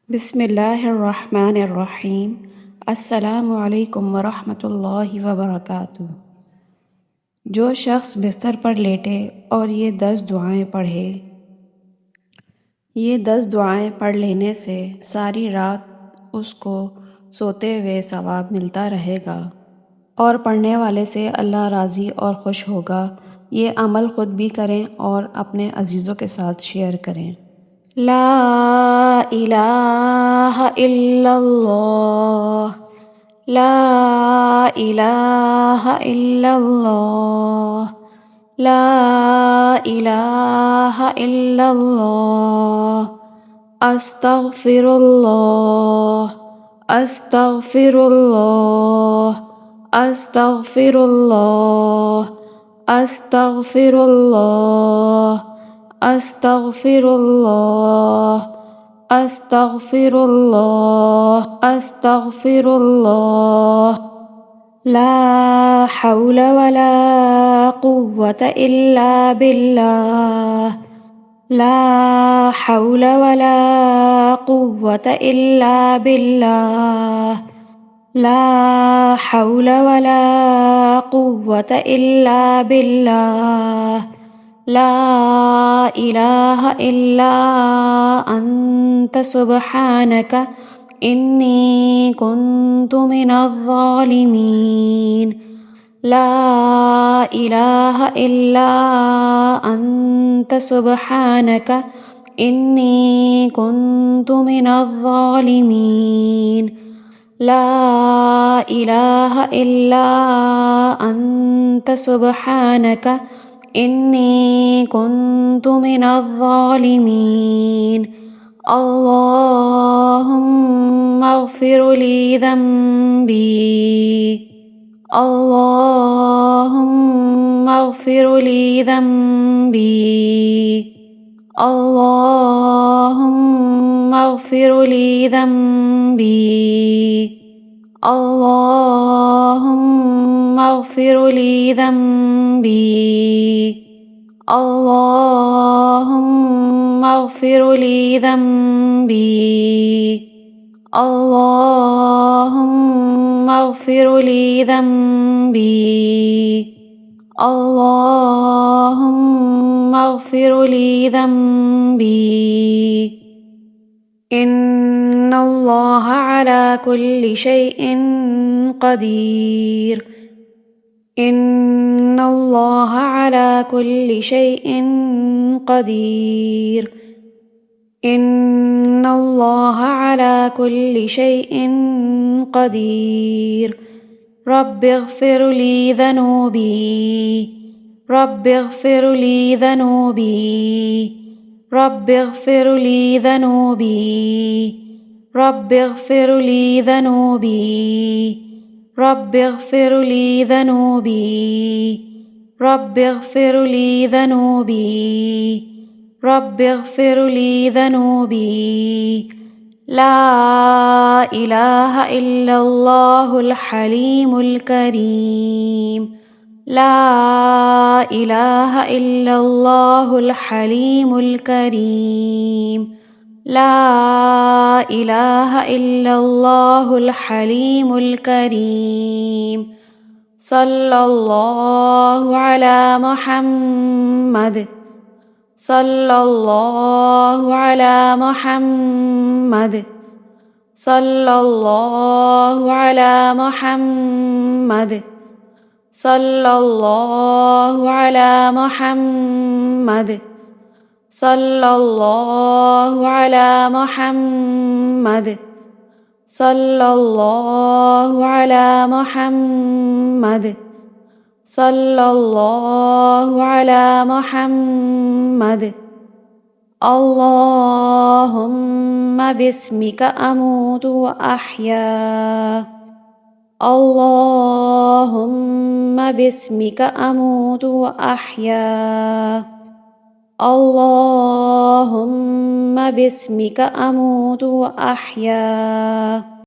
बिस्मिल्लाहिर्रहमानिर्रहीम। अस्सलामु अलैकुम वरहमतुल्लाहि वबरकातुहू। जो शख्स बिस्तर पर लेटे और ये 10 दुआएं पढ़े, ये 10 दुआएं पढ़ लेने से सारी रात उसको सोते हुए सवाब मिलता रहेगा और पढ़ने वाले से अल्लाह राज़ी और खुश होगा। ये अमल ख़ुद भी करें और अपने अजीज़ों के साथ शेयर करें। ला इलाहा इल्लल्लाह, ला इलाहा इल्लल्लाह, ला इलाहा इल्लल्लाह। अस्तग़फिरुल्लाह, अस्तग़फिरुल्लाह, अस्तग़फिरुल्लाह, अस्तग़फिरुल्लाह, अस्तग़फिरुल्लाह, अस्तग़फिरुल्लाह, अस्तग़फिरुल्लाह। ला हौला वला कुव्वता इल्ला बिल्लाह, ला हौला वला कुव्वता इल्ला बिल्लाह, ला हौला वला कुव्वता इल्ला बिल्लाह। ला इलाहा इल्ला अन्ता सुब्हानका इन्नी कुन्तु मिनज़्ज़ालिमीन। ला इलाहा इल्ला अन्ता सुब्हानका इन्नी कुन्तु मिनज़्ज़ालिमीन। ला इलाहा इल्ला अन्ता सुब्हानका इन्नी कुन्तु मिनज़्ज़ालिमीन। अल्लाहुम्मा अग़फ़िर ली ज़ंबी, अल्लाहुम्मा अग़फ़िर ली ज़ंबी, अल्लाहुम्मा अग़फ़िर ली ज़ंबी, अल्लाहुम्मा अग़फ़िर ली ज़ंबी, अल्लाहुम्मा अग़फ़िर ली ज़ंबी, अल्लाहुम्मा अग़फ़िर ली ज़ंबी, अल्लाहुम्मा अग़फ़िर ली ज़ंबी। इन्नल्लाह अला कुल्लि शैइन क़दीर, इन्नल्लाह अला कुल्लि शैइन क़दीर, इन्नल्लाह अला कुल्लि शैइन क़दीर। रब्बिग़फ़िर ली ज़ुनूबी, रब्बिग़फ़िर ली ज़ुनूबी, रब्बिग़फ़िर ली ज़ुनूबी, रब्बिग़फ़िर ली ज़ुनूबी, रब्बिग़फ़िर ली ज़ुनूबी, रब्बिग़फ़िर ली ज़ुनूबी, रब्बिग़फ़िर ली ज़ुनूबी। ला इलाहा इल्लल्लाहुल हलीमुल करीम, ला इलाहा इल्लल्लाहुल हलीमुल करीम, ला इलाहा इल्लल्लाहुल हलीमुल करीम। सल्लल्लाहु अला मुहम्मद, सल्लल्लाहु अला मुहम्मद, सल्लल्लाहु अला मुहम्मद, सल्लल्लाहु अला मुहम्मद, सल्लल्लाहु अला मुहम्मद, सल्लल्लाहु अला मुहम्मद, सल्लल्लाहु अला मुहम्मद। अल्लाहुम्मा बिस्मिका अमूतु व अहया, अल्लाहुम्मा बिस्मिका अमूतु व अहया, अल्लाहुम्मा बिस्मिका अमूतु व अहया।